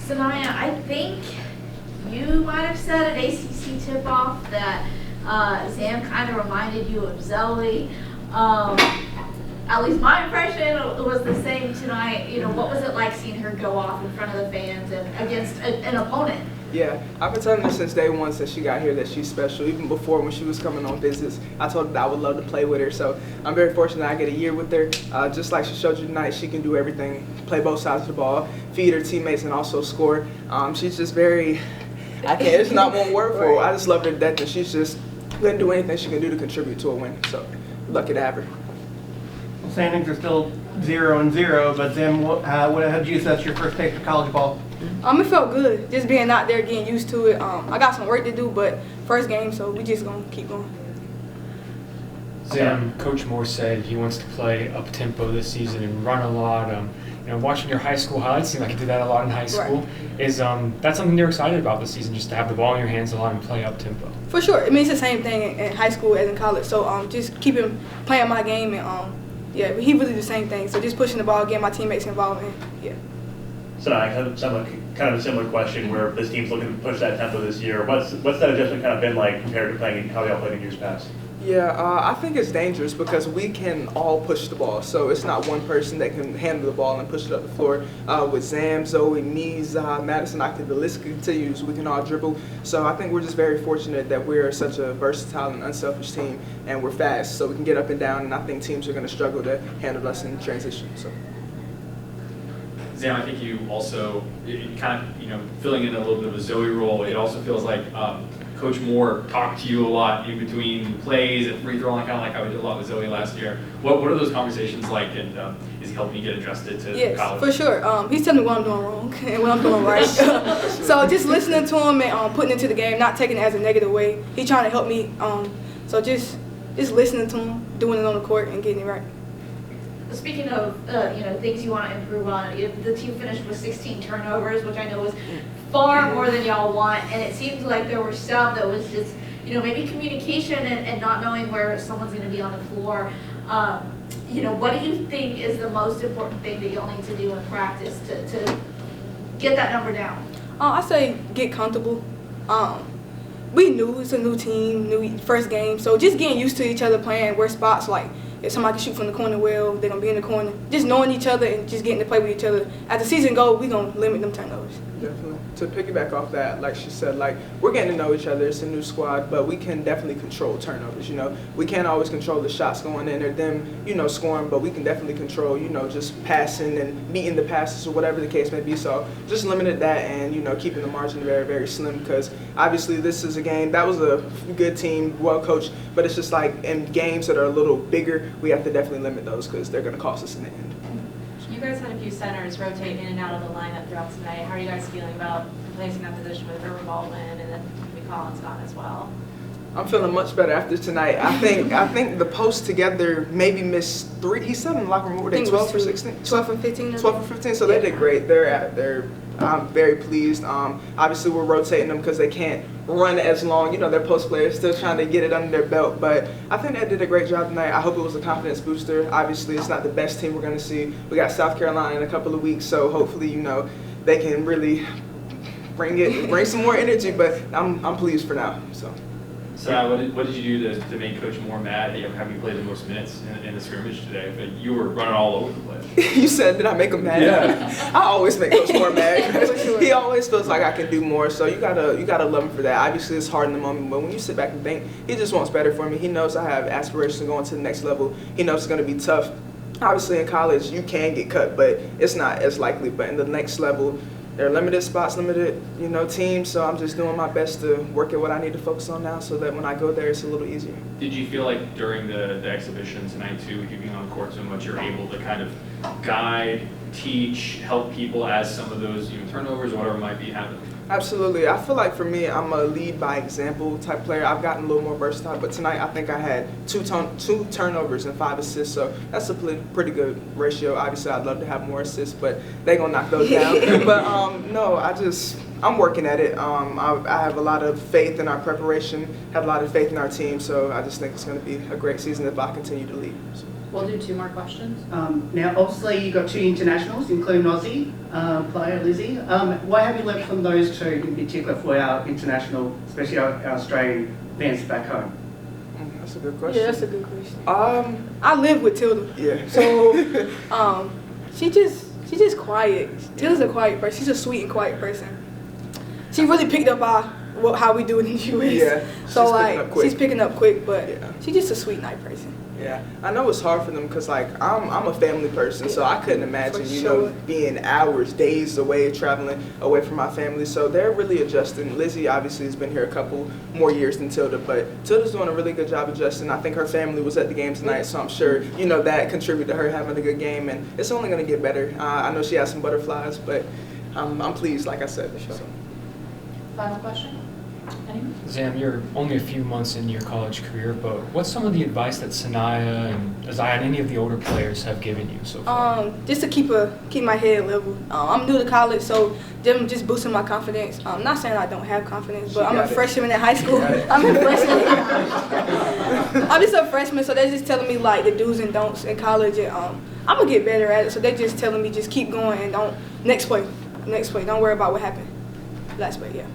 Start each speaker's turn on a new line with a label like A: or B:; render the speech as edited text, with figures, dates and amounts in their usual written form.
A: Saniya, I think you might have said at ACC tip-off that Zam kind of reminded you of Zoe. At least my impression was the same tonight. You know, what was it like seeing her go off in front of the fans and against an opponent?
B: Yeah, I've been telling her since day one, since she got here, that she's special. Even before, when she was coming on visits, I told her that I would love to play with her. So I'm very fortunate I get a year with her. Just like she showed you tonight, she can do everything, play both sides of the ball, feed her teammates, and also score. She's just very, it's not one word for her. I just love her to death, and she's just going to do anything she can do to contribute to a win. So lucky to have her.
C: Well, standings are still 0-0, but then what had you assess your first taste of college ball?
D: It felt good, just being out there, getting used to it. I got some work to do, but first game, so we just gonna keep going.
E: Zam, Coach Moore said he wants to play up tempo this season and run a lot. You know, watching your high school highlights, seemed like you did that a lot in high school.
D: Right.
E: Is that something you're excited about this season, just to have the ball in your hands a lot and play up tempo?
D: For sure, I mean it's the same thing in high school as in college. So just keeping playing my game and yeah, he really the same thing. So just pushing the ball, getting my teammates involved, and yeah.
F: So I have kind of a similar question where this team's looking to push that tempo this year. What's that adjustment kind of been like compared to playing how y'all played in years past?
B: Yeah, I think it's dangerous because we can all push the ball. So it's not one person that can handle the ball and push it up the floor. With Zam, Zoe, me, Zaha, Madison, the list continues. We can all dribble. So I think we're just very fortunate that we're such a versatile and unselfish team, and we're fast. So we can get up and down, and I think teams are going to struggle to handle us in transition. So.
G: Zam, I think you also, kind of, filling in a little bit of a Zoe role, it also feels like Coach Moore talked to you a lot in between plays and free throwing, kind of like how we did a lot with Zoe last year. What are those conversations like, and is he helping you get adjusted to
D: yes,
G: college?
D: For sure. He's telling me what I'm doing wrong and what I'm doing right. So just listening to him and putting it into the game, not taking it as a negative way. He's trying to help me. So just listening to him, doing it on the court, and getting it right.
A: Speaking of things you want to improve on, the team finished with 16 turnovers, which I know was far more than y'all want, and it seems like there were some that was just maybe communication and not knowing where someone's going to be on the floor. What do you think is the most important thing that you'll need to do in practice to get that number down?
D: I say get comfortable. We knew it's a new team, new first game, so just getting used to each other playing where spots, like if somebody can shoot from the corner well, they're going to be in the corner. Just knowing each other and just getting to play with each other. As the season goes, we're going to limit them turnovers.
B: Definitely. To piggyback off that, like she said, we're getting to know each other. It's a new squad, but we can definitely control turnovers. We can't always control the shots going in or them, scoring, but we can definitely control, just passing and meeting the passes or whatever the case may be. So just limited that and, keeping the margin very, very slim because obviously this is a game. That was a good team, well coached, but it's just like in games that are a little bigger, we have to definitely limit those because they're going to cost us in the end.
H: You guys had a few centers rotate in and out of the lineup throughout tonight. How are you guys feeling about replacing that position with Irvin Baldwin and then Collins gone as well?
B: I'm feeling much better after tonight. I think the post together maybe missed 3. He said in the locker room, were they 12 or 16?
D: 12 or 15.
B: 12 or 15. So they did great. I'm very pleased. Obviously, we're rotating them because they can't run as long. Their post players still trying to get it under their belt. But I think they did a great job tonight. I hope it was a confidence booster. Obviously, it's not the best team we're going to see. We got South Carolina in a couple of weeks, so hopefully, they can really bring some more energy. But I'm pleased for now.
G: So what did you do to make Coach Moore mad? Have you played the most minutes in the scrimmage today? But you were running all over the place.
B: You said, did I make him mad?
G: Yeah.
B: I always make Coach Moore mad. He always feels like I can do more. So you gotta love him for that. Obviously, it's hard in the moment, but when you sit back and think, he just wants better for me. He knows I have aspirations of going to the next level. He knows it's gonna be tough. Obviously, in college, you can get cut, but it's not as likely. But in the next level, there are limited spots, limited, teams, so I'm just doing my best to work at what I need to focus on now so that when I go there, it's a little easier.
G: Did you feel like during the exhibition tonight, too, with you being on the court so much, you're able to kind of guide, teach, help people as some of those turnovers or whatever might be happening?
B: Absolutely. I feel like for me, I'm a lead by example type player. I've gotten a little more versatile, but tonight I think I had two turnovers and 5 assists, so that's a pretty good ratio. Obviously, I'd love to have more assists, but they're going to knock those down. But no, I'm working at it. I have a lot of faith in our preparation, have a lot of faith in our team, so I just think it's going to be a great season if I continue to lead. So.
H: We'll do 2 more questions.
I: Now, obviously, you've got 2 internationals, including Aussie player Lizzie. What have you learned from those 2 in particular for our international, especially our Australian fans back home?
B: That's a good question.
D: Yeah, that's a good question.
B: I
D: I live with Tilda.
B: yeah.
D: So, she's just quiet. Tilda's a quiet person. She's a sweet and quiet person. She really picked up how we do it in the U.S.
B: Yeah,
D: So
B: she's
D: like
B: picking up quick.
D: she's picking up quick, but
B: Yeah.
D: she's just a sweet, nice person.
B: Yeah, I know it's hard for them because like I'm a family person, so I couldn't imagine
D: For
B: you
D: sure.
B: know being hours, days away, traveling away from my family. So they're really adjusting. Lizzie obviously has been here a couple more years than Tilda, but Tilda's doing a really good job adjusting. I think her family was at the game tonight, so I'm sure you know that contributed to her having a good game, and it's only going to get better. I know she has some butterflies, but I'm pleased, like I said. So.
H: Final question? Anyone?
E: Zam, you're only a few months into your college career, but what's some of the advice that Saniya and Zion, any of the older players, have given you so far?
D: Just to keep my head level. I'm new to college, so them just boosting my confidence. I'm not saying I don't have confidence, but I'm a freshman in high school. I'm a freshman. I'm just a freshman, so they're just telling me like the do's and don'ts in college, and I'm gonna get better at it. So they're just telling me just keep going and don't next play, don't worry about what happened. Last play, yeah.